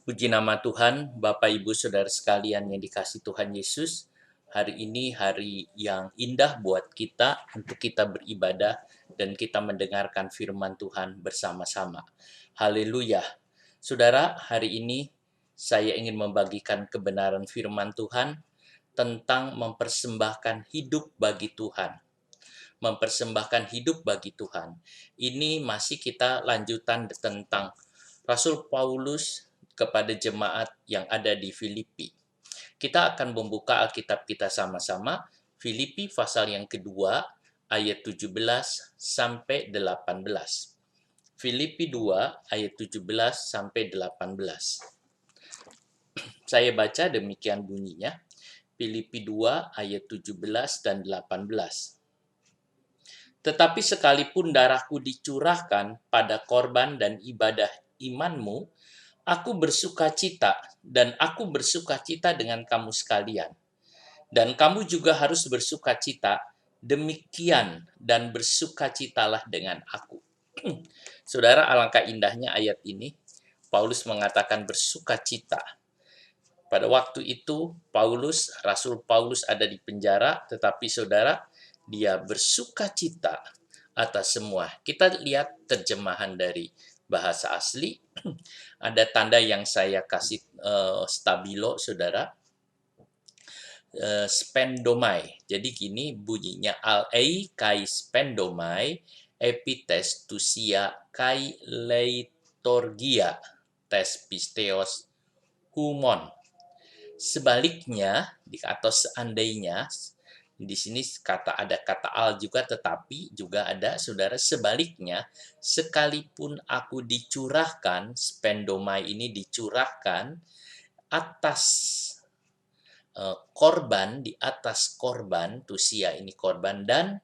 Puji nama Tuhan, Bapak Ibu Saudara sekalian yang dikasih Tuhan Yesus. Hari ini hari yang indah buat kita untuk kita beribadah dan kita mendengarkan firman Tuhan bersama-sama. Haleluya. Saudara, hari ini saya ingin membagikan kebenaran firman Tuhan tentang mempersembahkan hidup bagi Tuhan. Mempersembahkan hidup bagi Tuhan. Ini masih kita lanjutan tentang Rasul Paulus kepada jemaat yang ada di Filipi. Kita akan membuka Alkitab kita sama-sama, Filipi pasal yang kedua, ayat 17 sampai 18. Filipi 2 ayat 17 sampai 18. Saya baca demikian bunyinya. Filipi 2 ayat 17 dan 18. Tetapi sekalipun darahku dicurahkan pada korban dan ibadah imanmu, aku bersukacita dan aku bersukacita dengan kamu sekalian. Dan kamu juga harus bersukacita, demikian dan bersukacitalah dengan aku. Saudara, alangkah indahnya ayat ini. Paulus mengatakan bersukacita. Pada waktu itu, Rasul Paulus ada di penjara, tetapi saudara, dia bersukacita atas semua. Kita lihat terjemahan dari bahasa asli. Ada tanda yang saya kasih stabilo, saudara. Spendomai. Jadi gini bunyinya, al-ei kai spendomai epites tusia kai leitorgia tes pisteos humon. Sebaliknya, atau seandainya, di sini ada kata al juga, tetapi juga ada, saudara, sebaliknya, sekalipun aku dicurahkan, spendomai ini dicurahkan atas korban, di atas korban, tusia ini korban, dan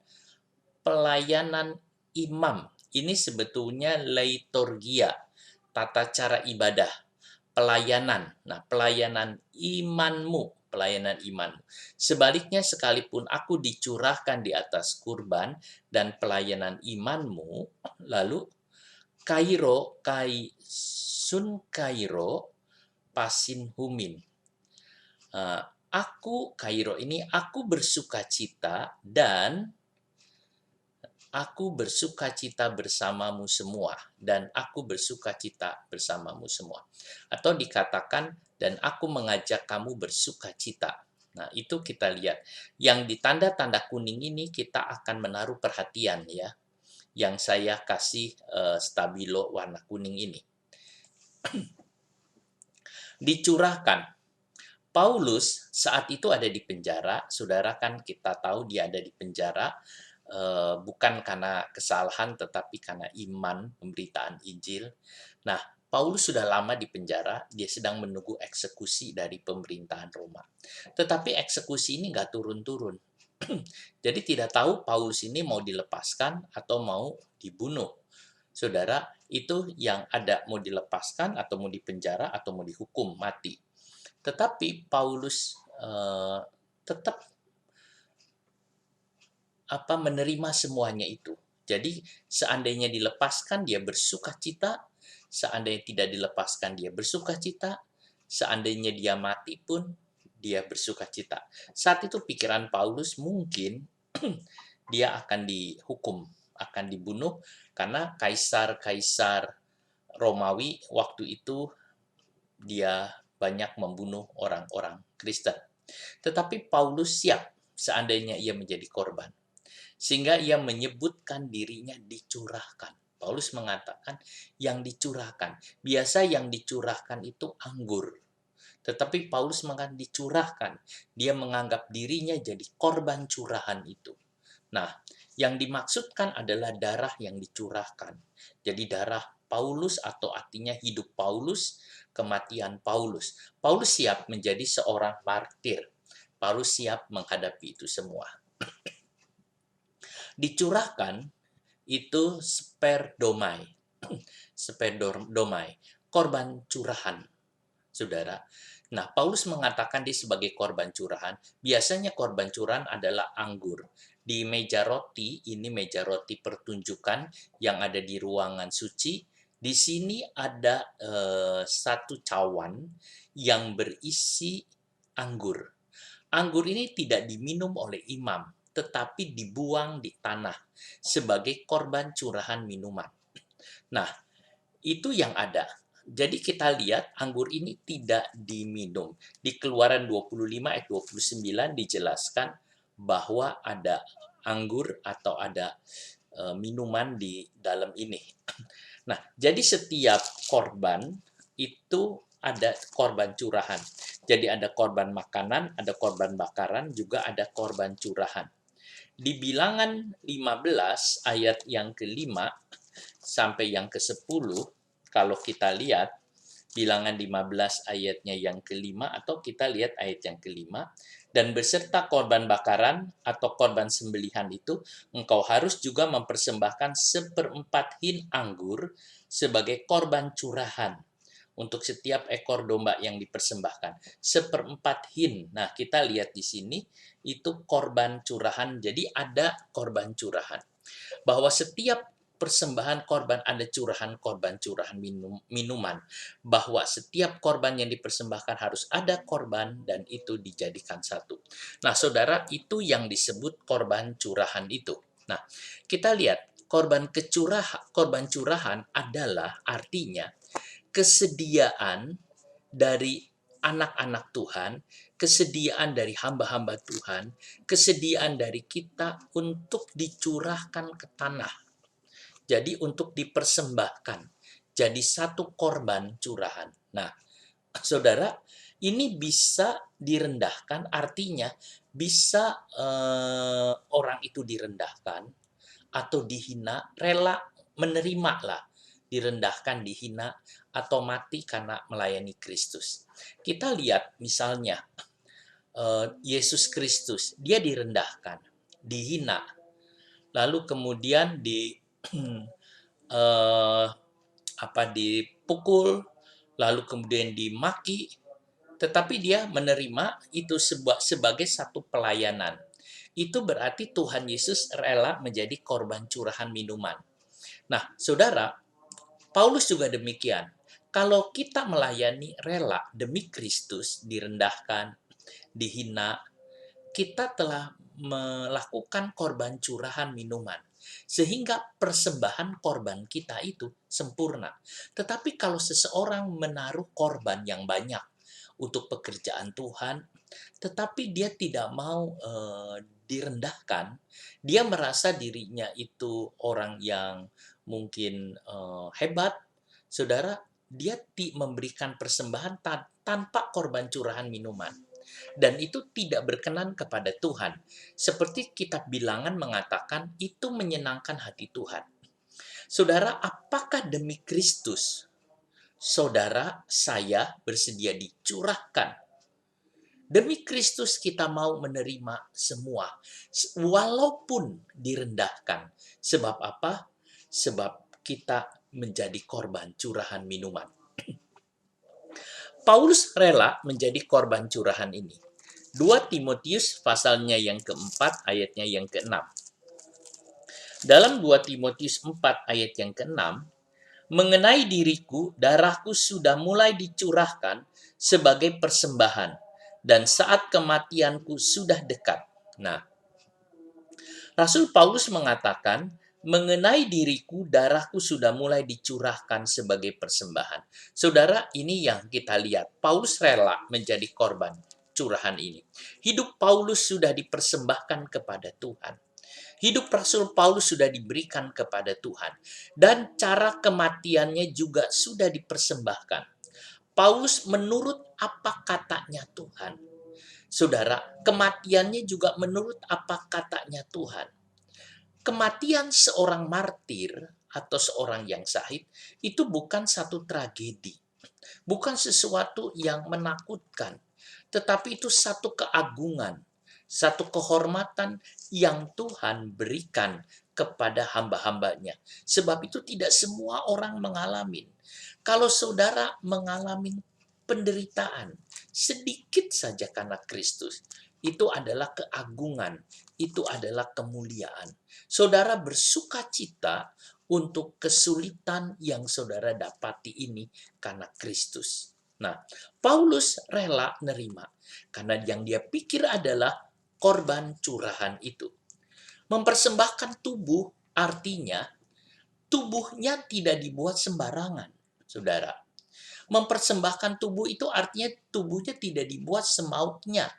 pelayanan imam. Ini sebetulnya liturgia, tata cara ibadah, pelayanan. Nah, pelayanan imanmu. Sebaliknya, sekalipun aku dicurahkan di atas kurban dan pelayanan imanmu, lalu sun kairo pasin humin. Aku bersukacita dan aku bersukacita bersamamu semua, dan aku bersukacita bersamamu semua. Atau dikatakan, dan aku mengajak kamu bersukacita. Nah, itu kita lihat. Yang di tanda-tanda kuning ini kita akan menaruh perhatian ya. Yang saya kasih stabilo warna kuning ini. Dicurahkan. Paulus saat itu ada di penjara, saudara, kan kita tahu dia ada di penjara bukan karena kesalahan tetapi karena iman pemberitaan Injil. Nah, Paulus sudah lama di penjara, dia sedang menunggu eksekusi dari pemerintahan Roma. Tetapi eksekusi ini nggak turun-turun. Jadi tidak tahu Paulus ini mau dilepaskan atau mau dibunuh. Saudara, itu yang ada mau dilepaskan atau mau dipenjara atau mau dihukum mati. Tetapi Paulus tetap menerima semuanya itu. Jadi seandainya dilepaskan dia bersukacita, seandainya tidak dilepaskan dia bersukacita, seandainya dia mati pun dia bersukacita. Saat itu pikiran Paulus mungkin dia akan dihukum, akan dibunuh karena kaisar-kaisar Romawi waktu itu dia banyak membunuh orang-orang Kristen. Tetapi Paulus siap seandainya ia menjadi korban. Sehingga ia menyebutkan dirinya dicurahkan. Paulus mengatakan yang dicurahkan. Biasa yang dicurahkan itu anggur. Tetapi Paulus mengatakan dicurahkan. Dia menganggap dirinya jadi korban curahan itu. Nah, yang dimaksudkan adalah darah yang dicurahkan. Jadi darah Paulus atau artinya hidup Paulus, kematian Paulus. Paulus siap menjadi seorang martir. Paulus siap menghadapi itu semua. Dicurahkan itu sperdomai. Sperdomai, korban curahan, saudara. Nah, Paulus mengatakan dia sebagai korban curahan. Biasanya korban curahan adalah anggur. Di meja roti, ini meja roti pertunjukan yang ada di ruangan suci, Di sini ada satu cawan yang berisi anggur. Anggur ini tidak diminum oleh imam, tetapi dibuang di tanah sebagai korban curahan minuman. Nah, itu yang ada. Jadi kita lihat anggur ini tidak diminum. Di Keluaran 25 ayat 29 dijelaskan bahwa ada anggur atau ada minuman di dalam ini. Nah, jadi setiap korban itu ada korban curahan. Jadi ada korban makanan, ada korban bakaran, juga ada korban curahan. Di Bilangan 15 ayat yang kelima sampai yang ke-10, kalau kita lihat Bilangan 15 ayatnya yang kelima, atau kita lihat ayat yang kelima, dan beserta korban bakaran atau korban sembelihan itu, engkau harus juga mempersembahkan 1/4 hin anggur sebagai korban curahan untuk setiap ekor domba yang dipersembahkan. 1/4 hin. Nah, kita lihat di sini itu korban curahan. Jadi ada korban curahan. Bahwa setiap persembahan korban ada korban curahan minuman, bahwa setiap korban yang dipersembahkan harus ada korban dan itu dijadikan satu. Nah, saudara, itu yang disebut korban curahan itu. Nah, kita lihat korban curahan adalah artinya kesediaan dari anak-anak Tuhan, kesediaan dari hamba-hamba Tuhan, kesediaan dari kita untuk dicurahkan ke tanah. Jadi untuk dipersembahkan. Jadi satu korban curahan. Nah, saudara, ini bisa direndahkan, artinya bisa orang itu direndahkan atau dihina, rela menerima lah, direndahkan, dihina, atau mati karena melayani Kristus. Kita lihat misalnya Yesus Kristus, dia direndahkan, dihina, lalu kemudian dipukul, lalu kemudian dimaki, tetapi dia menerima itu sebagai satu pelayanan. Itu berarti Tuhan Yesus rela menjadi korban curahan minuman. Nah, saudara, Paulus juga demikian. Kalau kita melayani rela demi Kristus, direndahkan, dihina, kita telah melakukan korban curahan minuman. Sehingga persembahan korban kita itu sempurna. Tetapi kalau seseorang menaruh korban yang banyak untuk pekerjaan Tuhan, tetapi dia tidak mau direndahkan, dia merasa dirinya itu orang yang mungkin hebat, saudara, dia memberikan persembahan tanpa korban curahan minuman. Dan itu tidak berkenan kepada Tuhan. Seperti kitab Bilangan mengatakan, itu menyenangkan hati Tuhan. Saudara, apakah demi Kristus saudara saya bersedia dicurahkan? Demi Kristus kita mau menerima semua, walaupun direndahkan. Sebab apa? Sebab kita menjadi korban curahan minuman. Paulus rela menjadi korban curahan ini. 2 Timotius pasalnya yang keempat, ayatnya yang keenam. Dalam 2 Timotius 4 ayat yang keenam, mengenai diriku, darahku sudah mulai dicurahkan sebagai persembahan, dan saat kematianku sudah dekat. Nah, Rasul Paulus mengatakan, mengenai diriku, darahku sudah mulai dicurahkan sebagai persembahan. Saudara, ini yang kita lihat. Paulus rela menjadi korban curahan ini. Hidup Paulus sudah dipersembahkan kepada Tuhan. Hidup Rasul Paulus sudah diberikan kepada Tuhan. Dan cara kematiannya juga sudah dipersembahkan. Paulus menurut apa katanya Tuhan. Saudara, kematiannya juga menurut apa katanya Tuhan. Kematian seorang martir atau seorang yang syahid itu bukan satu tragedi, bukan sesuatu yang menakutkan, tetapi itu satu keagungan, satu kehormatan yang Tuhan berikan kepada hamba-hambanya. Sebab itu tidak semua orang mengalami. Kalau saudara mengalami penderitaan sedikit saja karena Kristus, itu adalah keagungan, itu adalah kemuliaan. Saudara bersuka cita untuk kesulitan yang saudara dapati ini karena Kristus. Nah, Paulus rela nerima karena yang dia pikir adalah korban curahan itu. Mempersembahkan tubuh artinya tubuhnya tidak dibuat sembarangan, saudara. Mempersembahkan tubuh itu artinya tubuhnya tidak dibuat semaunya.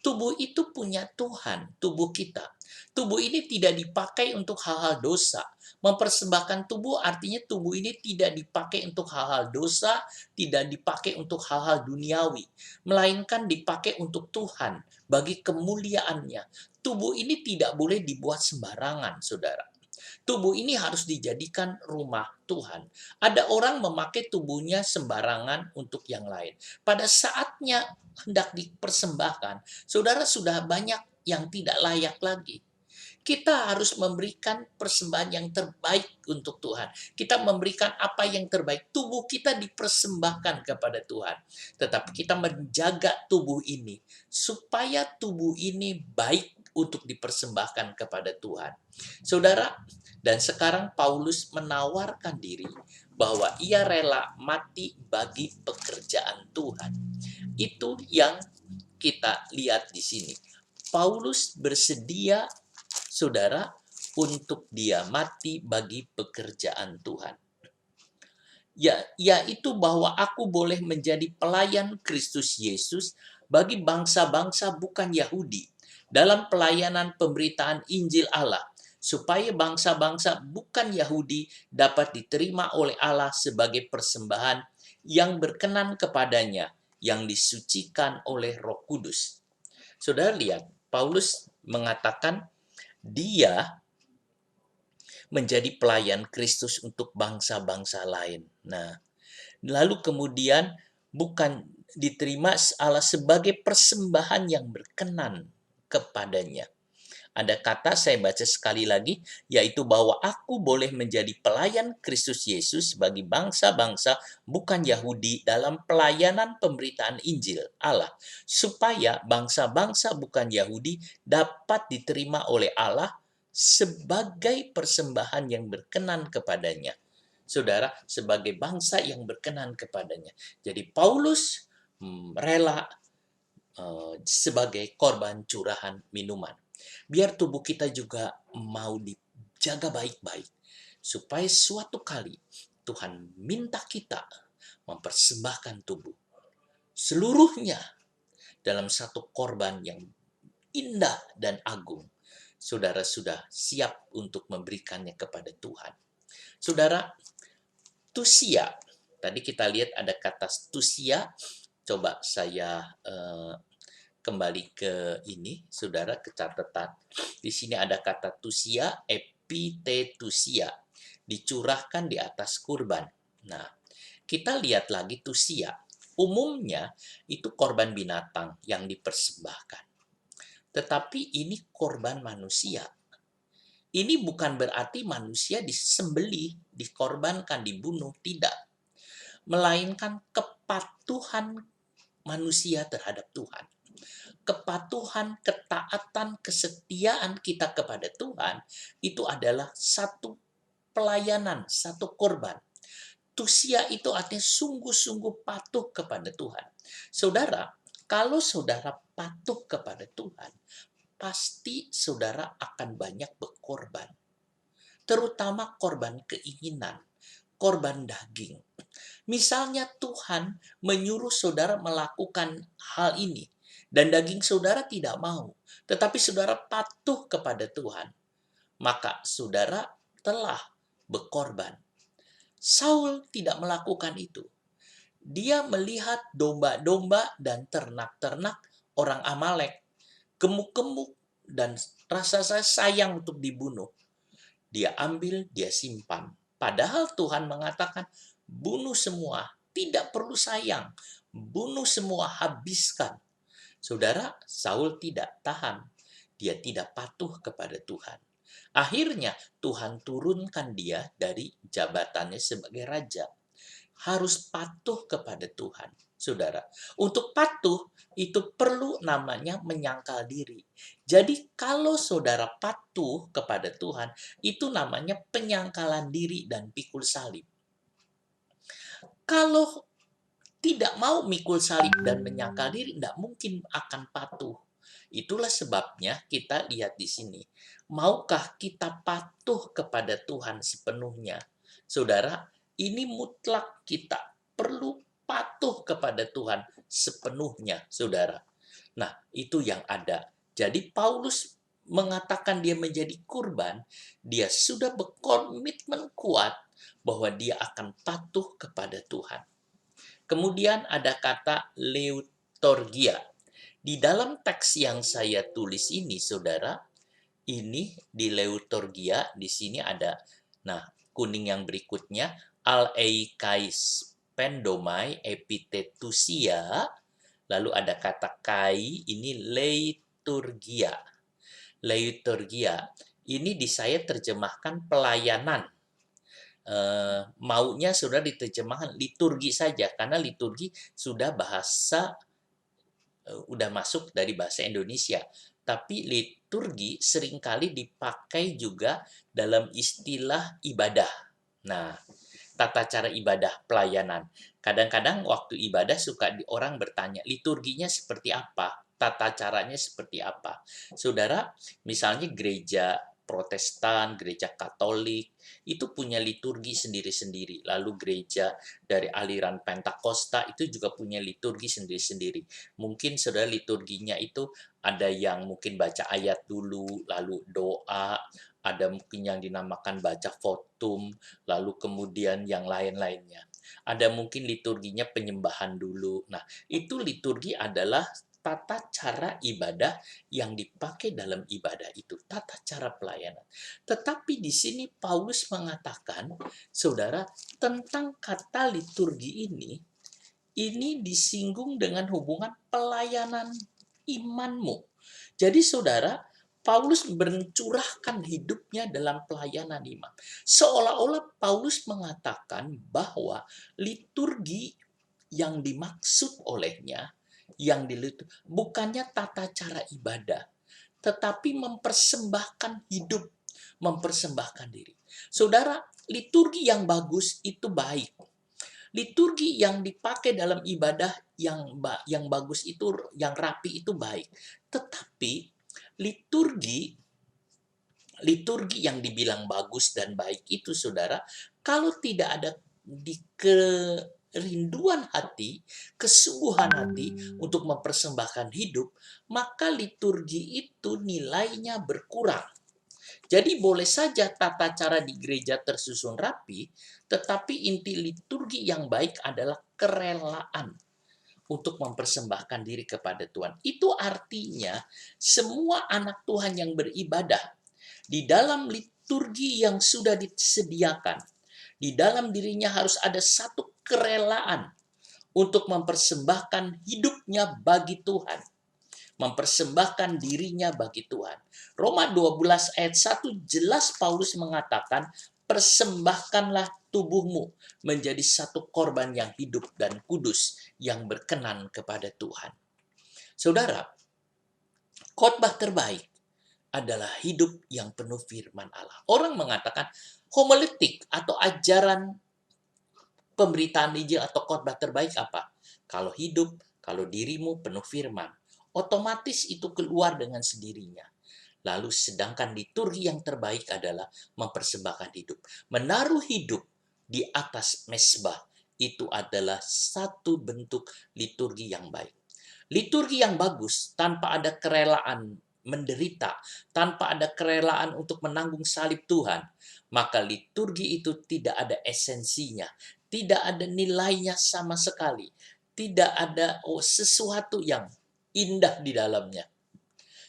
Tubuh itu punya Tuhan, tubuh kita. Tubuh ini tidak dipakai untuk hal-hal dosa. Mempersembahkan tubuh artinya tubuh ini tidak dipakai untuk hal-hal dosa, tidak dipakai untuk hal-hal duniawi, melainkan dipakai untuk Tuhan, bagi kemuliaannya. Tubuh ini tidak boleh dibuat sembarangan, saudara. Tubuh ini harus dijadikan rumah Tuhan. Ada orang memakai tubuhnya sembarangan untuk yang lain. Pada saatnya hendak dipersembahkan, saudara sudah banyak yang tidak layak lagi. Kita harus memberikan persembahan yang terbaik untuk Tuhan. Kita memberikan apa yang terbaik. Tubuh kita dipersembahkan kepada Tuhan. Tetapi kita menjaga tubuh ini supaya tubuh ini baik untuk dipersembahkan kepada Tuhan. Saudara, dan sekarang Paulus menawarkan diri bahwa ia rela mati bagi pekerjaan Tuhan. Itu yang kita lihat di sini. Paulus bersedia, saudara, untuk dia mati bagi pekerjaan Tuhan. Yaitu bahwa aku boleh menjadi pelayan Kristus Yesus bagi bangsa-bangsa bukan Yahudi dalam pelayanan pemberitaan Injil Allah, supaya bangsa-bangsa bukan Yahudi dapat diterima oleh Allah sebagai persembahan yang berkenan kepadanya, yang disucikan oleh Roh Kudus. Saudara lihat, Paulus mengatakan dia menjadi pelayan Kristus untuk bangsa-bangsa lain. Nah, lalu kemudian bukan diterima Allah sebagai persembahan yang berkenan kepadanya. Ada kata saya baca sekali lagi, yaitu bahwa aku boleh menjadi pelayan Kristus Yesus bagi bangsa-bangsa bukan Yahudi dalam pelayanan pemberitaan Injil Allah, supaya bangsa-bangsa bukan Yahudi dapat diterima oleh Allah sebagai persembahan yang berkenan kepadanya. Saudara, sebagai bangsa yang berkenan kepadanya. Jadi Paulus rela sebagai korban curahan minuman. Biar tubuh kita juga mau dijaga baik-baik. Supaya suatu kali Tuhan minta kita mempersembahkan tubuh seluruhnya dalam satu korban yang indah dan agung. Saudara sudah siap untuk memberikannya kepada Tuhan. Saudara, tusia. Tadi kita lihat ada kata tusia. Coba saya kembali ke ini, saudara, ke catatan. Di sini ada kata tusia, epitetusia, dicurahkan di atas kurban. Nah, kita lihat lagi tusia. Umumnya itu korban binatang yang dipersembahkan. Tetapi ini korban manusia. Ini bukan berarti manusia disembelih, dikorbankan, dibunuh, tidak. Melainkan kepatuhan manusia terhadap Tuhan. Kepatuhan, ketaatan, kesetiaan kita kepada Tuhan itu adalah satu pelayanan, satu korban. Tusia itu artinya sungguh-sungguh patuh kepada Tuhan. Saudara, kalau saudara patuh kepada Tuhan, pasti saudara akan banyak berkorban. Terutama korban keinginan, korban daging. Misalnya Tuhan menyuruh saudara melakukan hal ini, dan daging saudara tidak mau, tetapi saudara patuh kepada Tuhan, maka saudara telah berkorban. Saul tidak melakukan itu. Dia melihat domba-domba dan ternak-ternak orang Amalek, gemuk-gemuk, dan rasa sayang untuk dibunuh. Dia ambil, dia simpan. Padahal Tuhan mengatakan, bunuh semua, tidak perlu sayang. Bunuh semua, habiskan. Saudara, Saul tidak tahan. Dia tidak patuh kepada Tuhan. Akhirnya Tuhan turunkan dia dari jabatannya sebagai raja. Harus patuh kepada Tuhan. Saudara, untuk patuh itu perlu namanya menyangkal diri. Jadi kalau saudara patuh kepada Tuhan, itu namanya penyangkalan diri dan pikul salib. Kalau tidak mau mikul salib dan menyangkal diri, tidak mungkin akan patuh. Itulah sebabnya kita lihat di sini. Maukah kita patuh kepada Tuhan sepenuhnya? Saudara, ini mutlak kita perlu patuh kepada Tuhan sepenuhnya, saudara. Nah, itu yang ada. Jadi Paulus mengatakan dia menjadi kurban, dia sudah berkomitmen kuat bahwa dia akan patuh kepada Tuhan. Kemudian ada kata leutorgia. Di dalam teks yang saya tulis ini, saudara, ini di leutorgia, di sini ada, nah, kuning yang berikutnya, al-eikais pendomai epitetusia, lalu ada kata kai, ini leiturgia. Leiturgia, ini di saya terjemahkan pelayanan. Maunya sudah diterjemahkan liturgi saja, karena liturgi sudah bahasa udah masuk dari bahasa Indonesia. Tapi liturgi seringkali dipakai juga dalam istilah ibadah. Nah, tata cara ibadah pelayanan. Kadang-kadang waktu ibadah suka orang bertanya, liturginya seperti apa? Tata caranya seperti apa? Saudara, misalnya gereja Protestan, gereja Katolik, itu punya liturgi sendiri-sendiri. Lalu gereja dari aliran Pentakosta itu juga punya liturgi sendiri-sendiri. Mungkin saudara liturginya itu ada yang mungkin baca ayat dulu, lalu doa, ada mungkin yang dinamakan baca votum, lalu kemudian yang lain-lainnya. Ada mungkin liturginya penyembahan dulu. Nah, itu liturgi adalah tata cara ibadah yang dipakai dalam ibadah itu, tata cara pelayanan. Tetapi di sini Paulus mengatakan, saudara, tentang kata liturgi ini disinggung dengan hubungan pelayanan imanmu. Jadi saudara, Paulus mencurahkan hidupnya dalam pelayanan iman. Seolah-olah Paulus mengatakan bahwa liturgi yang dimaksud olehnya, yang bukannya tata cara ibadah, tetapi mempersembahkan hidup, mempersembahkan diri. Saudara, liturgi yang bagus itu baik. Liturgi yang dipakai dalam ibadah yang bagus itu, yang rapi itu baik. Tetapi liturgi yang dibilang bagus dan baik itu, saudara, kalau tidak ada di kerinduan hati, kesungguhan hati untuk mempersembahkan hidup, maka liturgi itu nilainya berkurang. Jadi boleh saja tata cara di gereja tersusun rapi, tetapi inti liturgi yang baik adalah kerelaan untuk mempersembahkan diri kepada Tuhan. Itu artinya semua anak Tuhan yang beribadah di dalam liturgi yang sudah disediakan, di dalam dirinya harus ada satu kerelaan untuk mempersembahkan hidupnya bagi Tuhan, mempersembahkan dirinya bagi Tuhan. Roma 12 ayat 1 jelas Paulus mengatakan, persembahkanlah tubuhmu menjadi satu korban yang hidup dan kudus yang berkenan kepada Tuhan. Saudara, khotbah terbaik adalah hidup yang penuh firman Allah. Orang mengatakan homiletik atau ajaran pemberitaan Injil atau khotbah terbaik apa? Kalau hidup, kalau dirimu penuh firman, otomatis itu keluar dengan sendirinya. Lalu sedangkan liturgi yang terbaik adalah mempersembahkan hidup. Menaruh hidup di atas mezbah itu adalah satu bentuk liturgi yang baik. Liturgi yang bagus tanpa ada kerelaan menderita, tanpa ada kerelaan untuk menanggung salib Tuhan, maka liturgi itu tidak ada esensinya, tidak ada nilainya sama sekali, tidak ada sesuatu yang indah di dalamnya.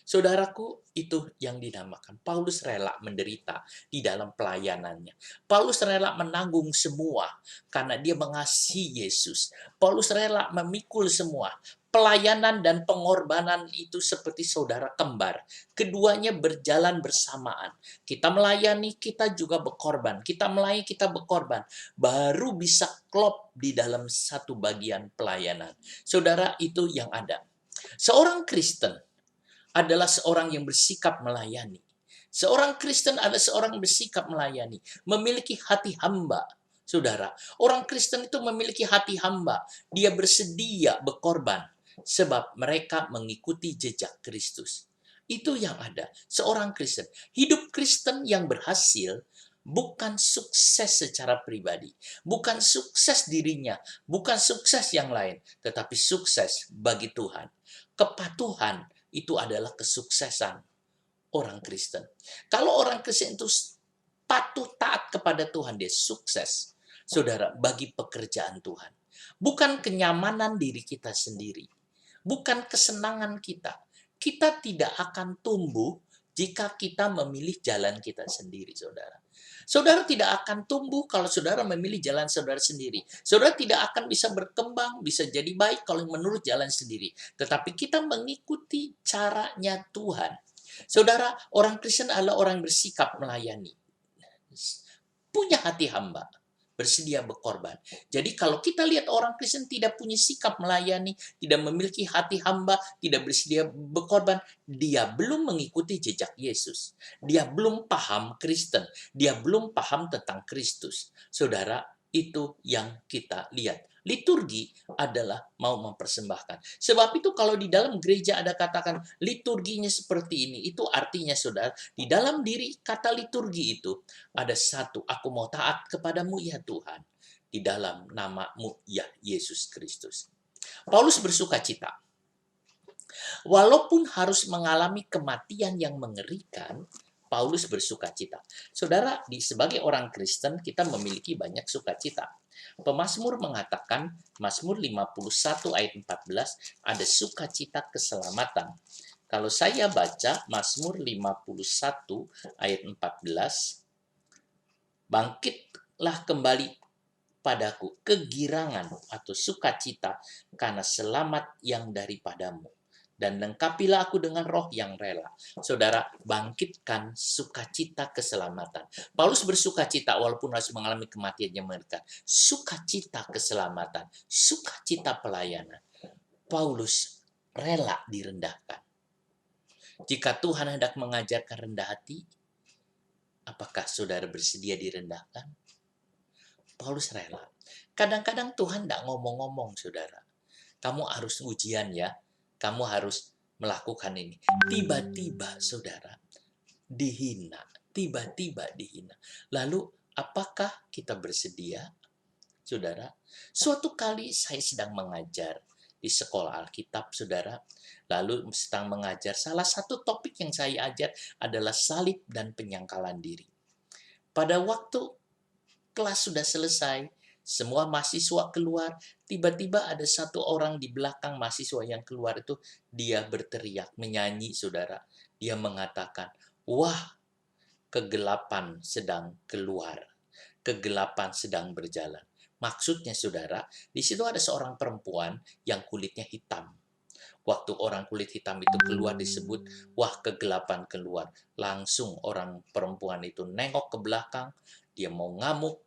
Saudaraku, itu yang dinamakan Paulus rela menderita di dalam pelayanannya. Paulus rela menanggung semua karena dia mengasihi Yesus. Paulus rela memikul semua. Pelayanan dan pengorbanan itu seperti saudara kembar. Keduanya berjalan bersamaan. Kita melayani, kita juga berkorban. Kita melayani, kita berkorban. Baru bisa klop di dalam satu bagian pelayanan. Saudara, itu yang ada. Seorang Kristen adalah seorang yang bersikap melayani. Seorang Kristen adalah seorang yang bersikap melayani, memiliki hati hamba. Saudara, orang Kristen itu memiliki hati hamba. Dia bersedia berkorban sebab mereka mengikuti jejak Kristus. Itu yang ada. Seorang Kristen, hidup Kristen yang berhasil bukan sukses secara pribadi, bukan sukses dirinya, bukan sukses yang lain, tetapi sukses bagi Tuhan. Kepatuhan itu adalah kesuksesan orang Kristen. Kalau orang Kristen itu patuh taat kepada Tuhan, dia sukses. Saudara, bagi pekerjaan Tuhan. Bukan kenyamanan diri kita sendiri. Bukan kesenangan kita. Kita tidak akan tumbuh jika kita memilih jalan kita sendiri, saudara. Saudara tidak akan tumbuh kalau saudara memilih jalan saudara sendiri. Saudara tidak akan bisa berkembang, bisa jadi baik kalau menurut jalan sendiri. Tetapi kita mengikuti caranya Tuhan. Saudara, orang Kristen adalah orang yang bersikap melayani. Punya hati hamba, bersedia berkorban. Jadi kalau kita lihat orang Kristen tidak punya sikap melayani, tidak memiliki hati hamba, tidak bersedia berkorban, dia belum mengikuti jejak Yesus. Dia belum paham Kristen, dia belum paham tentang Kristus. Saudara, itu yang kita lihat. Liturgi adalah mau mempersembahkan. Sebab itu kalau di dalam gereja ada katakan liturginya seperti ini, itu artinya saudara, di dalam diri kata liturgi itu ada satu, aku mau taat kepadamu ya Tuhan, di dalam namamu ya Yesus Kristus. Paulus bersuka cita. Walaupun harus mengalami kematian yang mengerikan, Paulus bersuka cita. Saudara, sebagai orang Kristen, kita memiliki banyak sukacita. Pemazmur mengatakan, Mazmur 51 ayat 14, ada sukacita keselamatan. Kalau saya baca Mazmur 51 ayat 14, bangkitlah kembali padaku kegirangan atau sukacita karena selamat yang daripadamu. Dan lengkapilah aku dengan roh yang rela. Saudara, bangkitkan sukacita keselamatan. Paulus bersukacita walaupun harus mengalami kematian yang mengerikan. Sukacita keselamatan, sukacita pelayanan. Paulus rela direndahkan. Jika Tuhan hendak mengajarkan rendah hati, apakah saudara bersedia direndahkan? Paulus rela. Kadang-kadang Tuhan tidak ngomong-ngomong, saudara. Kamu harus ujian ya. Kamu harus melakukan ini. Tiba-tiba, saudara, dihina. Tiba-tiba dihina. Lalu, apakah kita bersedia, saudara? Suatu kali saya sedang mengajar di sekolah Alkitab, saudara. Lalu sedang mengajar. Salah satu topik yang saya ajar adalah salib dan penyangkalan diri. Pada waktu kelas sudah selesai, semua mahasiswa keluar, tiba-tiba ada satu orang di belakang mahasiswa yang keluar itu, dia berteriak, menyanyi, saudara. Dia mengatakan, wah, kegelapan sedang keluar, kegelapan sedang berjalan. Maksudnya, saudara, di situ ada seorang perempuan yang kulitnya hitam. Waktu orang kulit hitam itu keluar disebut, wah, kegelapan keluar. Langsung orang perempuan itu nengok ke belakang, dia mau ngamuk,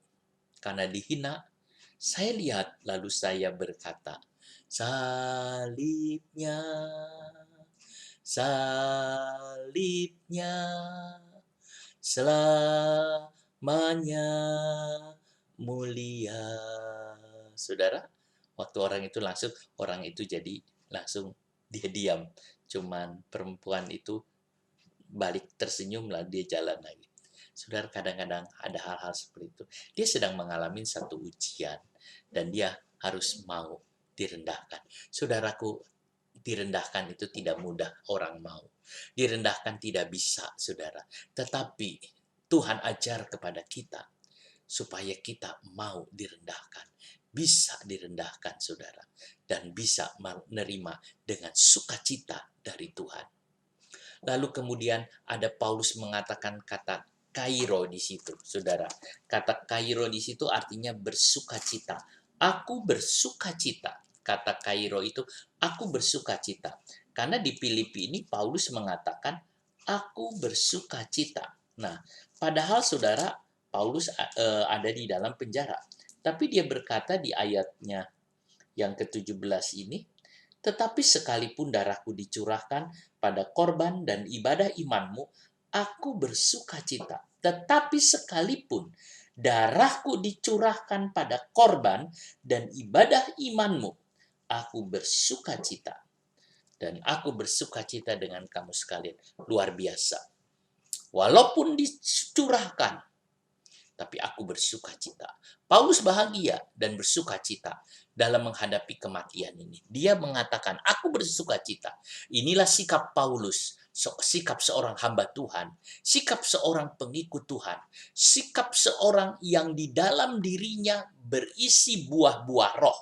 karena dihina. Saya lihat, lalu saya berkata, salibnya, salibnya, selamanya mulia. Saudara, waktu orang itu langsung dia diam. Cuman perempuan itu balik tersenyum, lah dia jalan lagi. Saudara, kadang-kadang ada hal-hal seperti itu. Dia sedang mengalami satu ujian dan dia harus mau direndahkan. Saudaraku, direndahkan itu tidak mudah orang mau. Direndahkan tidak bisa, saudara. Tetapi Tuhan ajar kepada kita supaya kita mau direndahkan. Bisa direndahkan, saudara. Dan bisa menerima dengan sukacita dari Tuhan. Lalu kemudian ada Paulus mengatakan kata kairo di situ, saudara. Kata kairo di situ artinya bersukacita. Aku bersukacita. Kata kairo itu, aku bersukacita. Karena di Filipi ini Paulus mengatakan, aku bersukacita. Nah, padahal saudara, Paulus ada di dalam penjara. Tapi dia berkata di ayatnya yang ke-17 ini, Tetapi sekalipun darahku dicurahkan pada korban dan ibadah imanmu, aku bersuka cita. Tetapi sekalipun darahku dicurahkan pada korban dan ibadah imanmu, aku bersuka cita. Dan aku bersuka cita dengan kamu sekalian. Luar biasa. Walaupun dicurahkan, tapi aku bersuka cita. Paulus bahagia dan bersuka cita dalam menghadapi kematian ini. Dia mengatakan, aku bersuka cita. Inilah sikap Paulus, sikap seorang hamba Tuhan, sikap seorang pengikut Tuhan, sikap seorang yang di dalam dirinya berisi buah-buah roh.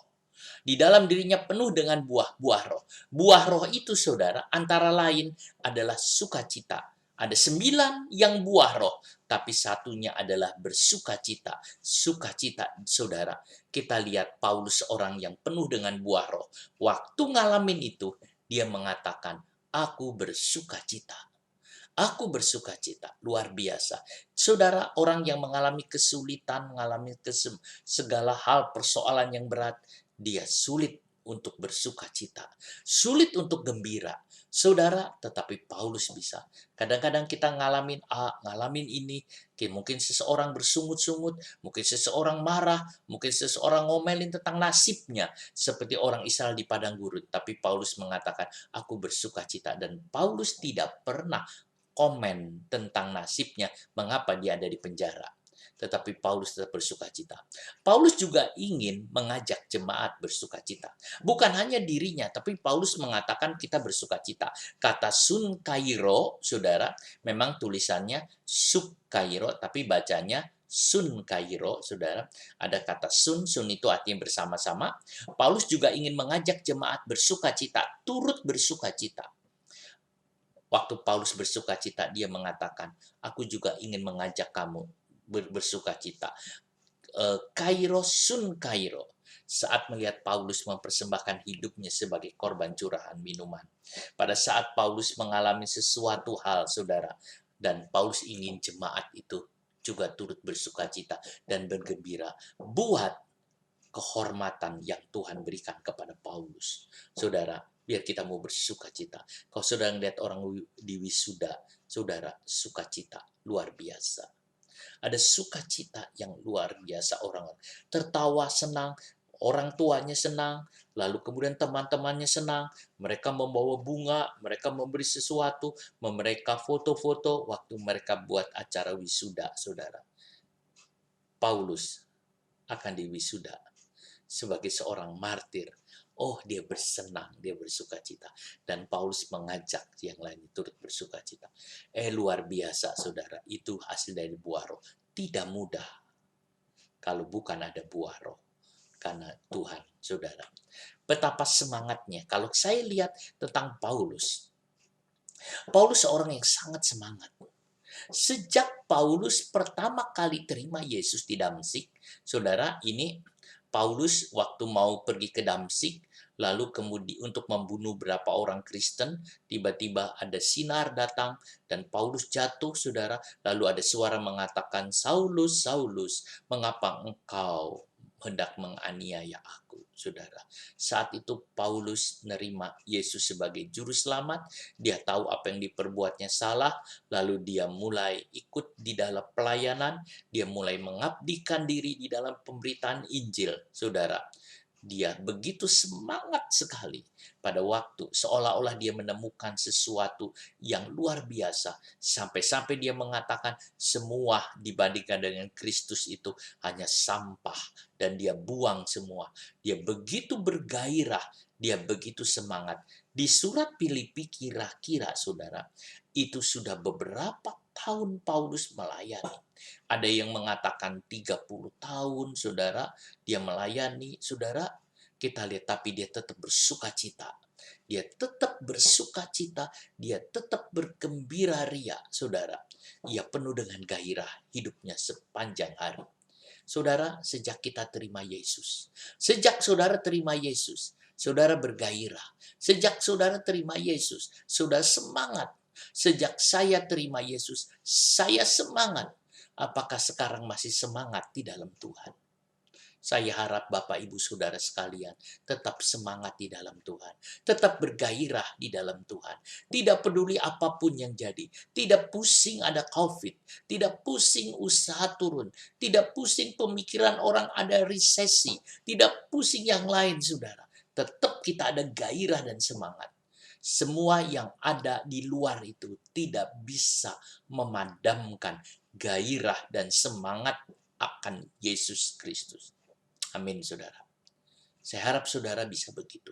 Di dalam dirinya penuh dengan buah-buah roh. Buah roh itu, saudara, antara lain adalah sukacita. Ada 9 yang buah roh, tapi satunya adalah bersukacita. Sukacita, saudara. Kita lihat Paulus orang yang penuh dengan buah roh. Waktu ngalamin itu, dia mengatakan, aku bersukacita. Aku bersukacita, luar biasa. Saudara, orang yang mengalami kesulitan, mengalami segala hal persoalan yang berat, dia sulit untuk bersukacita, sulit untuk gembira. Saudara, tetapi Paulus bisa. Kadang-kadang kita ngalamin ini, mungkin seseorang bersungut-sungut, mungkin seseorang marah, mungkin seseorang ngomelin tentang nasibnya, seperti orang Israel di padang gurun. Tapi Paulus mengatakan, aku bersukacita. Dan Paulus tidak pernah komen tentang nasibnya, mengapa dia ada di penjara. Tetapi Paulus tetap bersukacita. Paulus juga ingin mengajak jemaat bersukacita. Bukan hanya dirinya, tapi Paulus mengatakan kita bersukacita. Kata sun kairo, saudara, memang tulisannya sub kairo, tapi bacanya sun kairo, saudara. Ada kata sun itu artinya bersama-sama. Paulus juga ingin mengajak jemaat bersukacita, turut bersukacita. Waktu Paulus bersukacita, dia mengatakan, aku juga ingin mengajak kamu bersukacita. Kairo sun kairo. Saat melihat Paulus mempersembahkan hidupnya sebagai korban curahan minuman. Pada saat Paulus mengalami sesuatu hal, saudara, dan Paulus ingin jemaat itu juga turut bersukacita dan bergembira buat kehormatan yang Tuhan berikan kepada Paulus. Saudara, biar kita mau bersukacita. Kalau saudara melihat orang di wisuda, saudara, sukacita luar biasa. Ada sukacita yang luar biasa, orang tertawa senang, orang tuanya senang, lalu kemudian teman-temannya senang, mereka membawa bunga, mereka memberi sesuatu, mereka foto-foto waktu mereka buat acara wisuda, saudara. Paulus akan diwisuda sebagai seorang martir. Oh, dia bersenang, dia bersukacita. Dan Paulus mengajak yang lain turut bersukacita. Luar biasa, saudara. Itu hasil dari buah roh. Tidak mudah kalau bukan ada buah roh. Karena Tuhan, saudara. Betapa semangatnya. Kalau saya lihat tentang Paulus. Paulus seorang yang sangat semangat. Sejak Paulus pertama kali terima Yesus di Damsyik, saudara, ini Paulus waktu mau pergi ke Damsyik, lalu kemudian untuk membunuh berapa orang Kristen, tiba-tiba ada sinar datang dan Paulus jatuh, saudara. Lalu ada suara mengatakan, Saulus, Saulus, mengapa engkau hendak menganiaya aku, saudara. Saat itu Paulus menerima Yesus sebagai juru selamat, dia tahu apa yang diperbuatnya salah, lalu dia mulai ikut di dalam pelayanan, dia mulai mengabdikan diri di dalam pemberitaan Injil, saudara. Dia begitu semangat sekali pada waktu seolah-olah dia menemukan sesuatu yang luar biasa. Sampai-sampai dia mengatakan semua dibandingkan dengan Kristus itu hanya sampah dan dia buang semua. Dia begitu bergairah, dia begitu semangat. Di surat Filipi kira-kira, saudara, itu sudah beberapa tahun Paulus melayani. Ada yang mengatakan 30 tahun, saudara, dia melayani, saudara. Kita lihat, tapi dia tetap bersukacita. Dia tetap bersukacita, dia tetap bergembira ria, saudara. Ia penuh dengan gairah hidupnya sepanjang hari. Saudara, sejak kita terima Yesus, sejak saudara terima Yesus, saudara bergairah. Sejak saudara terima Yesus, saudara semangat. Sejak saya terima Yesus, saya semangat. Apakah sekarang masih semangat di dalam Tuhan? Saya harap Bapak Ibu Saudara sekalian tetap semangat di dalam Tuhan. Tetap bergairah di dalam Tuhan. Tidak peduli apapun yang jadi. Tidak pusing ada COVID. Tidak pusing usaha turun. Tidak pusing pemikiran orang ada resesi. Tidak pusing yang lain, saudara. Tetap kita ada gairah dan semangat. Semua yang ada di luar itu tidak bisa memadamkan gairah dan semangat akan Yesus Kristus. Amin, saudara. Saya harap saudara bisa begitu.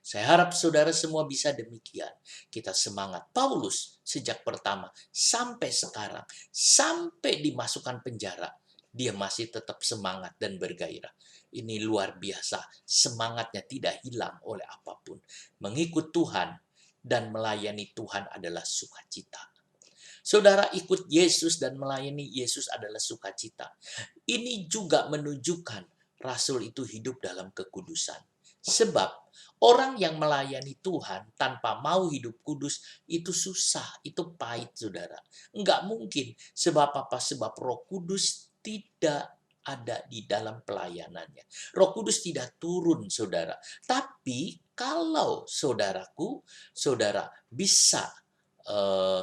Saya harap saudara semua bisa demikian. Kita semangat. Paulus sejak pertama sampai sekarang, sampai dimasukkan penjara, dia masih tetap semangat dan bergairah. Ini luar biasa. Semangatnya tidak hilang oleh apapun. Mengikut Tuhan dan melayani Tuhan adalah sukacita. Saudara ikut Yesus dan melayani Yesus adalah sukacita. Ini juga menunjukkan Rasul itu hidup dalam kekudusan. Sebab orang yang melayani Tuhan tanpa mau hidup kudus itu susah, itu pahit, saudara. Enggak mungkin. Sebab apa? Sebab Roh Kudus tidak ada di dalam pelayanannya. Roh Kudus tidak turun, saudara. Tapi kalau saudara bisa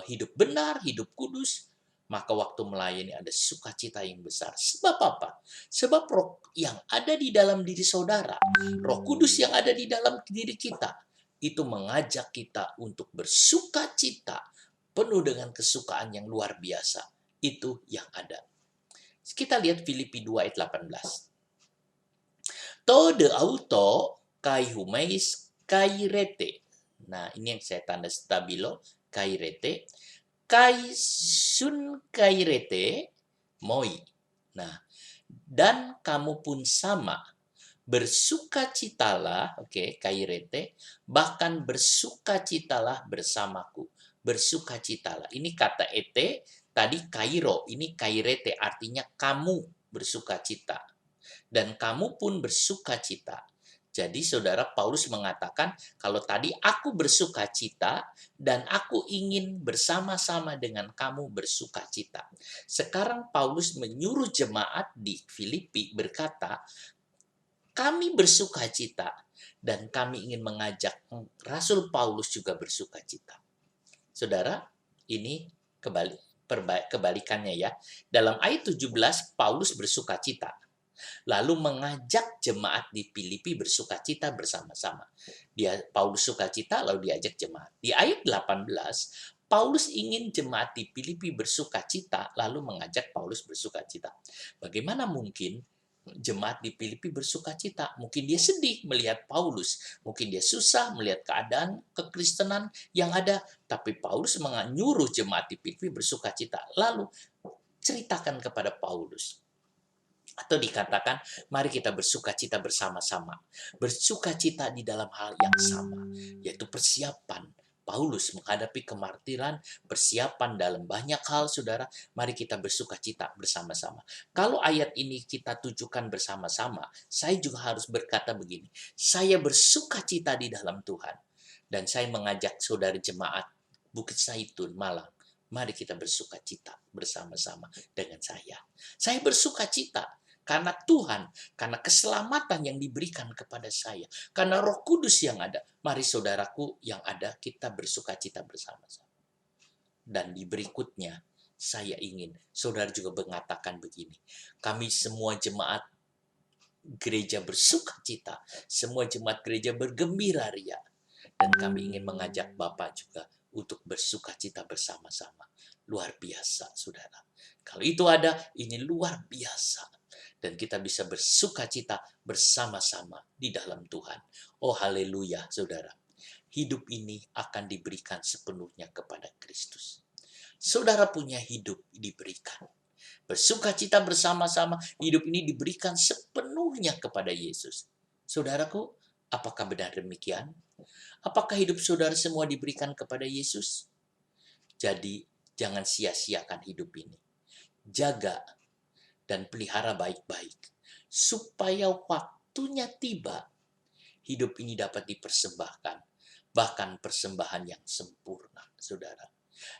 hidup benar, hidup kudus, maka waktu melayani ada sukacita yang besar. Sebab apa? Sebab roh yang ada di dalam diri saudara, Roh Kudus yang ada di dalam diri kita, itu mengajak kita untuk bersukacita penuh dengan kesukaan yang luar biasa. Itu yang ada. Kita lihat Filipi 2 ayat 18. Tode auto kai humeis kai rete. Nah, ini yang saya tanda stabilo, kai rete. Kai sun kai rete moi. Nah, dan kamu pun sama. Bersukacitalah, oke, kai rete, bahkan bersukacitalah bersamaku. Bersukacitalah. Ini kata ete, tadi kairo, ini kairete, artinya kamu bersukacita. Dan kamu pun bersukacita. Jadi saudara Paulus mengatakan, kalau tadi aku bersukacita dan aku ingin bersama-sama dengan kamu bersukacita. Sekarang Paulus menyuruh jemaat di Filipi berkata, kami bersukacita dan kami ingin mengajak Rasul Paulus juga bersukacita. Saudara, ini kebalikannya ya. Dalam ayat 17, Paulus bersukacita. Lalu mengajak jemaat di Filipi bersukacita bersama-sama. Paulus sukacita lalu diajak jemaat. Di ayat 18, Paulus ingin jemaat di Filipi bersukacita lalu mengajak Paulus bersukacita. Bagaimana mungkin jemaat di Filipi bersukacita? Mungkin dia sedih melihat Paulus, mungkin dia susah melihat keadaan kekristenan yang ada, tapi Paulus menyuruh jemaat di Filipi bersukacita. Lalu ceritakan kepada Paulus. Atau dikatakan, mari kita bersukacita bersama-sama. Bersukacita di dalam hal yang sama, yaitu persiapan Paulus menghadapi kemartiran, persiapan dalam banyak hal, saudara. Mari kita bersukacita bersama-sama. Kalau ayat ini kita tujukan bersama-sama, saya juga harus berkata begini, saya bersukacita di dalam Tuhan. Dan saya mengajak saudara jemaat Bukit Zaitun, Malang, mari kita bersukacita bersama-sama dengan saya. Saya bersukacita karena Tuhan, karena keselamatan yang diberikan kepada saya, karena Roh Kudus yang ada. Mari saudaraku yang ada, kita bersukacita bersama-sama. Dan di berikutnya, saya ingin saudara juga mengatakan begini, kami semua jemaat gereja bersukacita, semua jemaat gereja bergembira ria, dan kami ingin mengajak Bapak juga untuk bersukacita bersama-sama. Luar biasa, saudara. Kalau itu ada, ini luar biasa. Dan kita bisa bersukacita bersama-sama di dalam Tuhan. Oh haleluya, saudara. Hidup ini akan diberikan sepenuhnya kepada Kristus. Saudara punya hidup diberikan. Bersukacita bersama-sama, hidup ini diberikan sepenuhnya kepada Yesus. Saudaraku, apakah benar demikian? Apakah hidup saudara semua diberikan kepada Yesus? Jadi, jangan sia-siakan hidup ini. Jaga dan pelihara baik-baik, supaya waktunya tiba, hidup ini dapat dipersembahkan, bahkan persembahan yang sempurna, saudara.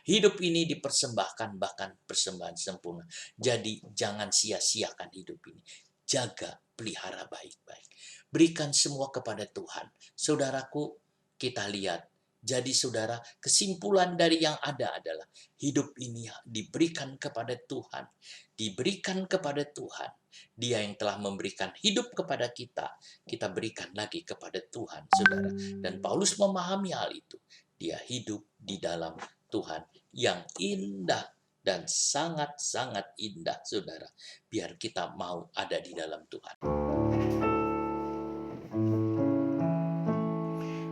Hidup ini dipersembahkan, bahkan persembahan sempurna. Jadi, jangan sia-siakan hidup ini. jaga, pelihara baik-baik. Berikan semua kepada Tuhan. Saudaraku, kita lihat. Jadi saudara, kesimpulan dari yang ada adalah hidup ini diberikan kepada Tuhan. Diberikan kepada Tuhan. Dia yang telah memberikan hidup kepada kita. Kita berikan lagi kepada Tuhan, saudara. Dan Paulus memahami hal itu. Dia hidup di dalam Tuhan yang indah dan sangat-sangat indah, saudara. Biar kita mau ada di dalam Tuhan.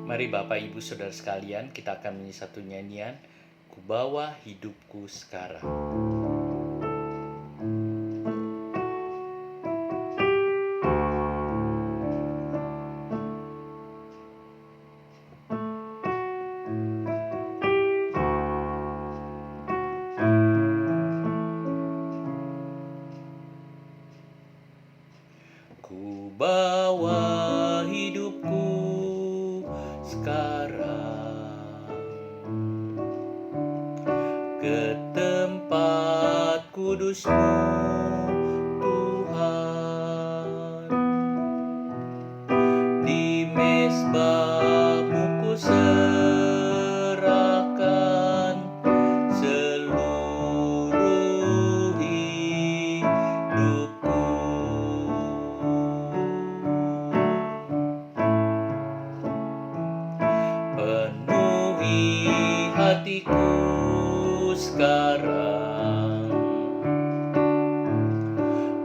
Mari Bapak Ibu Saudara sekalian, kita akan menyanyi satu nyanyian, Ku Bawa Hidupku Sekarang. Ku bawa hidupku sekarang ke tempat kudus-Mu, Tuhan. Di mezbah-Mu ku serahkan seluruh hidupku. Penuhi hatiku sekarang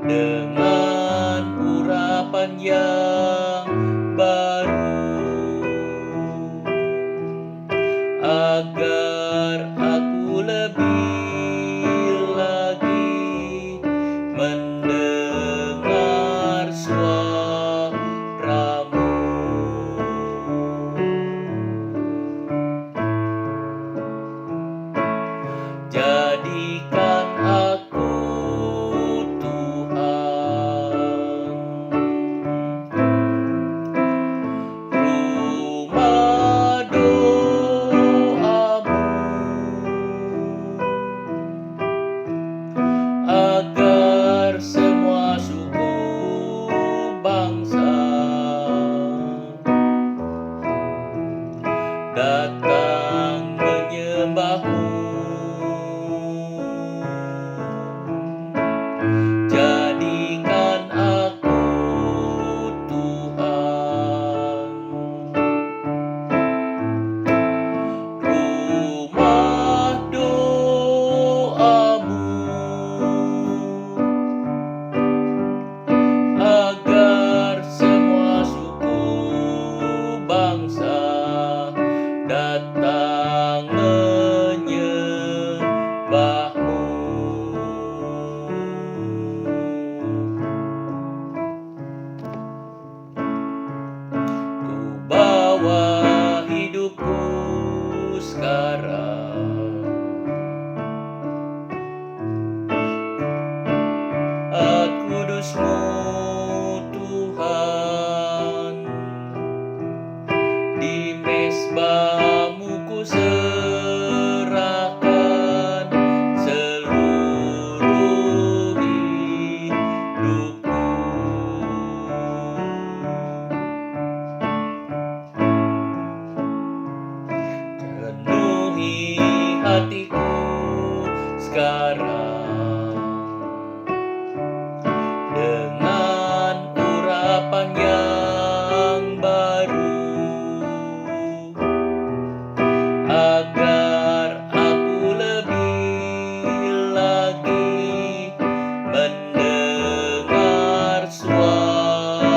dengan urapan yang baru, agar aku lebih lagi mendengar suara-Mu. Jadikan aku, Tuhan, rumah doa-Mu, agar semua suku bangsa datang menyembah-Mu. Jadikan aku, Tuhan, rumah doa-Mu, agar semua suku bangsa datang menyembah-Mu. Ku bawa hidupku sekarang, kudus-Mu, Tuhan. Di mezbah-Mu ku serahkan seluruh hidupku. Penuhi hatiku sekarang dengan urapan yang baru, agar aku lebih lagi mendengar suara-Mu.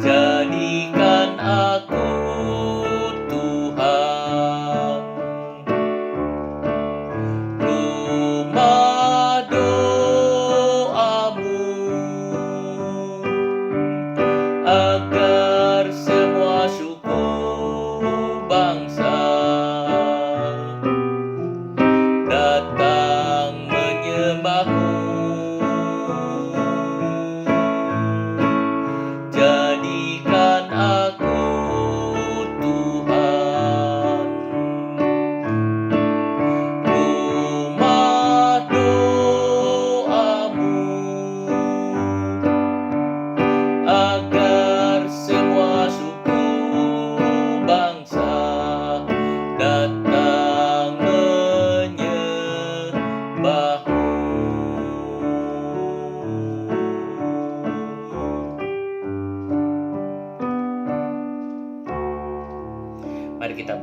Jadikan aku, Tuhan, rumah doa-Mu, agar semua suku bangsa datang menyembah-Mu. Jadikan aku, Tuhan,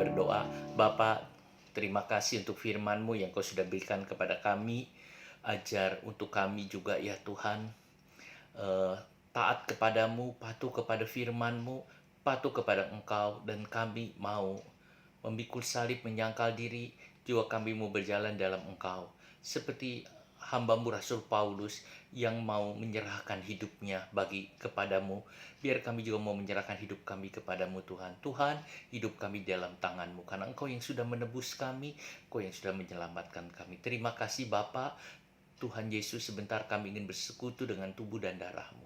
berdoa. Bapa, terima kasih untuk firman-Mu yang Kau sudah berikan kepada kami. Ajar untuk kami juga ya Tuhan, eh, taat kepadamu, patuh kepada firman-Mu, patuh kepada Engkau, dan kami mau memikul salib, menyangkal diri, juga kami mau berjalan dalam Engkau. Seperti hamba-Mu Rasul Paulus yang mau menyerahkan hidupnya bagi kepadamu, biar kami juga mau menyerahkan hidup kami kepadamu Tuhan. Tuhan, hidup kami dalam tangan-Mu, karena Engkau yang sudah menebus kami, Engkau yang sudah menyelamatkan kami. Terima kasih Bapa. Tuhan Yesus, sebentar kami ingin bersekutu dengan tubuh dan darah-Mu.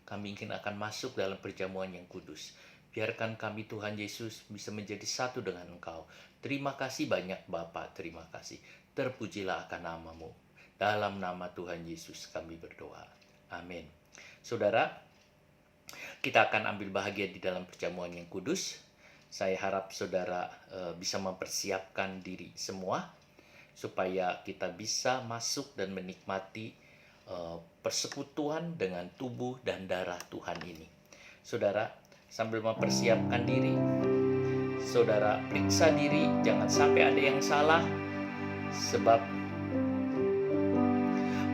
Kami ingin akan masuk dalam perjamuan yang kudus. Biarkan kami Tuhan Yesus bisa menjadi satu dengan Engkau. Terima kasih banyak Bapa, terima kasih. Terpujilah akan nama-Mu. Dalam nama Tuhan Yesus kami berdoa. Amin. Saudara, kita akan ambil bahagia di dalam perjamuan yang kudus. Saya harap saudara bisa mempersiapkan diri semua supaya kita bisa masuk dan menikmati persekutuan dengan tubuh dan darah Tuhan ini. Saudara, sambil mempersiapkan diri, saudara periksa diri, jangan sampai ada yang salah, sebab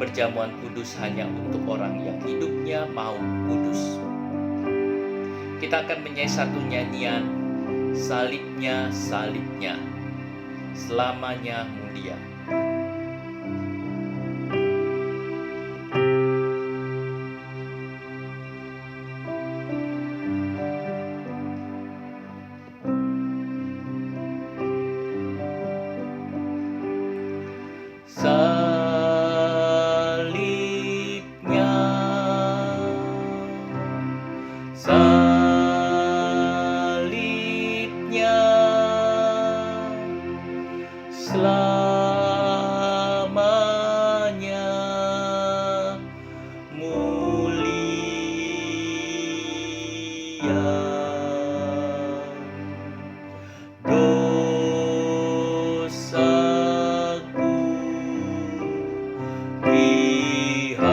perjamuan kudus hanya untuk orang yang hidupnya mau kudus. Kita akan menyanyi satu nyanyian, salibnya, salibnya, selamanya mulia. Salibnya, salibnya, selamanya mulia. Dosaku dihapuskan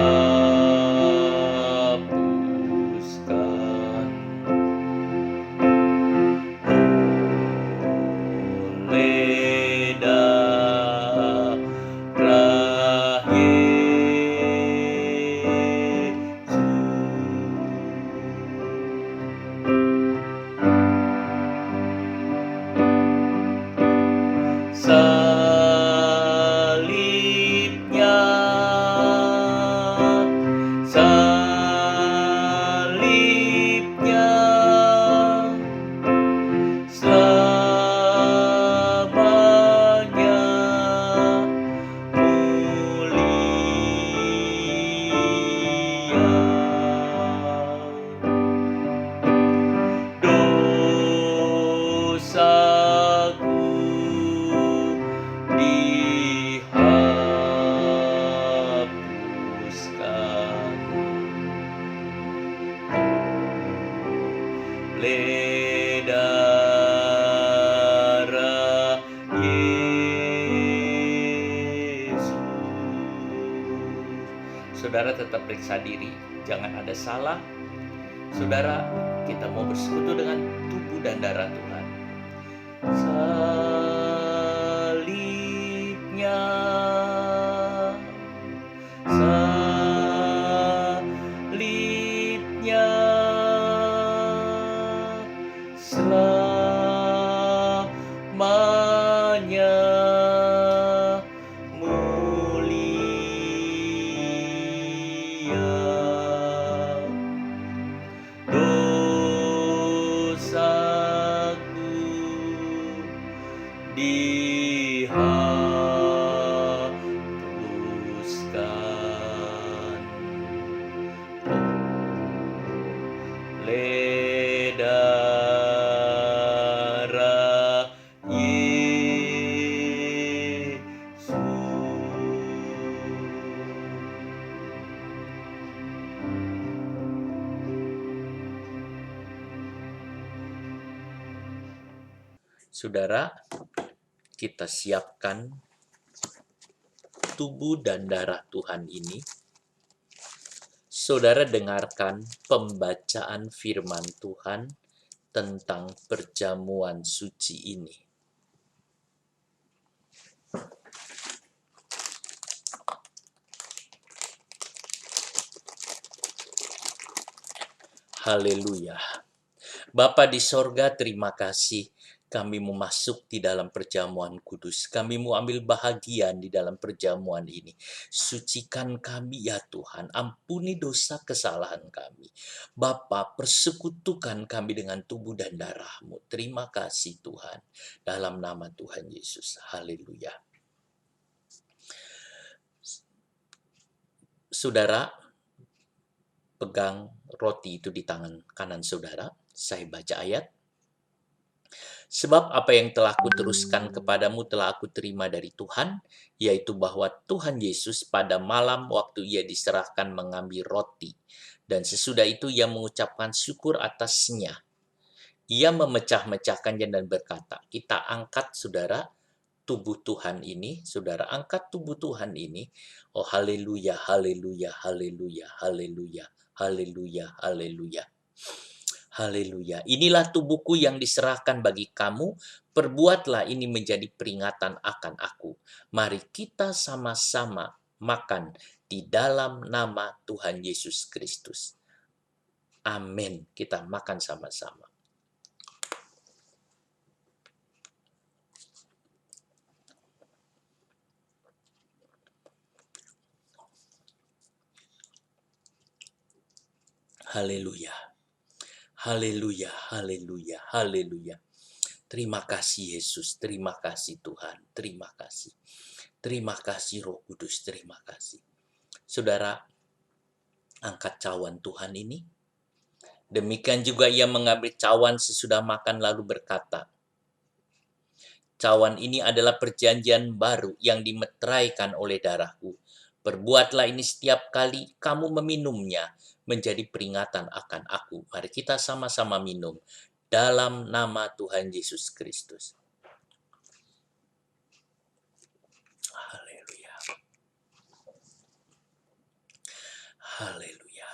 oleh darah Yesus. Salibnya, salibnya, selamanya mulia. Dosaku dihapuskan oleh darah Yesus. Saudara tetap periksa diri, jangan ada salah. Saudara, kita mau bersekutu dengan tubuh dan darah Tuhan. Salibnya, salibnya, selamanya mulia. Dosaku dihapuskan oleh darah Yesus. Saudara, kita siapkan tubuh dan darah Tuhan ini. Saudara dengarkan pembacaan firman Tuhan tentang perjamuan suci ini. Haleluya. Bapa di sorga, terima kasih kami mau masuk di dalam perjamuan kudus. Kami mau ambil bahagian di dalam perjamuan ini. Sucikan kami ya Tuhan, ampuni dosa kesalahan kami. Bapa, persekutukan kami dengan tubuh dan darah-Mu. Terima kasih Tuhan, dalam nama Tuhan Yesus. Haleluya. Saudara, pegang roti itu di tangan kanan saudara. Saya baca ayat. Sebab apa yang telah kuteruskan kepadamu telah aku terima dari Tuhan, yaitu bahwa Tuhan Yesus pada malam waktu ia diserahkan mengambil roti, dan sesudah itu ia mengucapkan syukur atasnya. Ia memecah-mecahkannya dan berkata, kita angkat saudara, tubuh Tuhan ini, saudara angkat tubuh Tuhan ini. Oh haleluya, haleluya, haleluya, haleluya, haleluya, haleluya. Haleluya. Inilah tubuhku yang diserahkan bagi kamu. Perbuatlah ini menjadi peringatan akan aku. Mari kita sama-sama makan di dalam nama Tuhan Yesus Kristus. Amin. Kita makan sama-sama. Haleluya. Haleluya, haleluya, haleluya. Terima kasih Yesus, terima kasih Tuhan, terima kasih. Terima kasih Roh Kudus, terima kasih. Saudara, angkat cawan Tuhan ini. Demikian juga ia mengambil cawan sesudah makan lalu berkata, cawan ini adalah perjanjian baru yang dimeteraikan oleh darahku. Perbuatlah ini setiap kali kamu meminumnya menjadi peringatan akan aku. Mari kita sama-sama minum dalam nama Tuhan Yesus Kristus. Haleluya. Haleluya.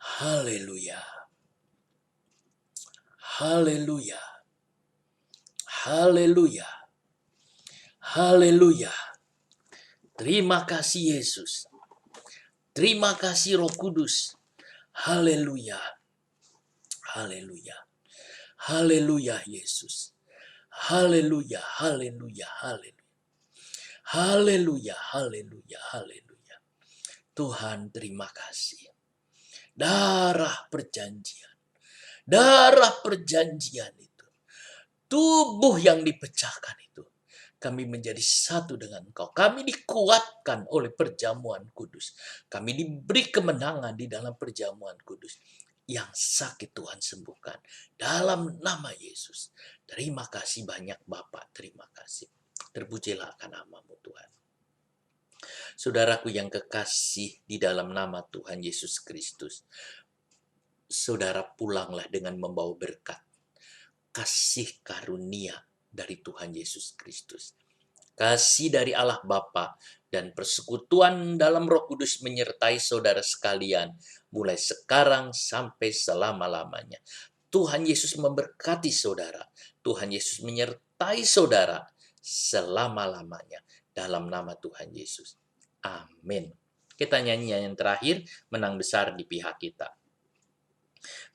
Haleluya. Haleluya. Haleluya. Haleluya. Terima kasih Yesus. Terima kasih Roh Kudus. Haleluya. Haleluya. Haleluya Yesus. Haleluya. Haleluya. Haleluya. Haleluya. Haleluya. Haleluya. Tuhan terima kasih. Darah perjanjian. Darah perjanjian itu. Tubuh yang dipecahkan itu. Kami menjadi satu dengan Engkau. Kami dikuatkan oleh perjamuan kudus. Kami diberi kemenangan di dalam perjamuan kudus. Yang sakit Tuhan sembuhkan. Dalam nama Yesus. Terima kasih banyak Bapak. Terima kasih. Terpujilah akan nama-Mu Tuhan. Saudaraku yang kekasih di dalam nama Tuhan Yesus Kristus. Saudara pulanglah dengan membawa berkat. Kasih karunia dari Tuhan Yesus Kristus. Kasih dari Allah Bapa dan persekutuan dalam Roh Kudus menyertai saudara sekalian mulai sekarang sampai selama-lamanya. Tuhan Yesus memberkati saudara. Tuhan Yesus menyertai saudara selama-lamanya dalam nama Tuhan Yesus. Amin. Kita nyanyi yang terakhir, menang besar di pihak kita.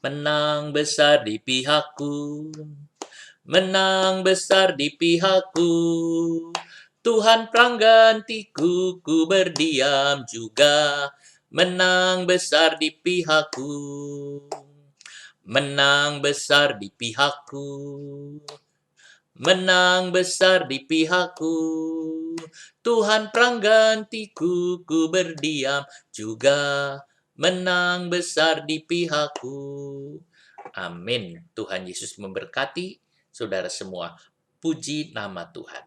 Menang besar di pihakku. Menang besar di pihakku, Tuhan penggantiku, ku berdiam juga. Menang besar di pihakku, menang besar di pihakku, menang besar di pihakku. Tuhan penggantiku, ku berdiam juga. Menang besar di pihakku. Amin. Tuhan Yesus memberkati saudara semua. Puji nama Tuhan.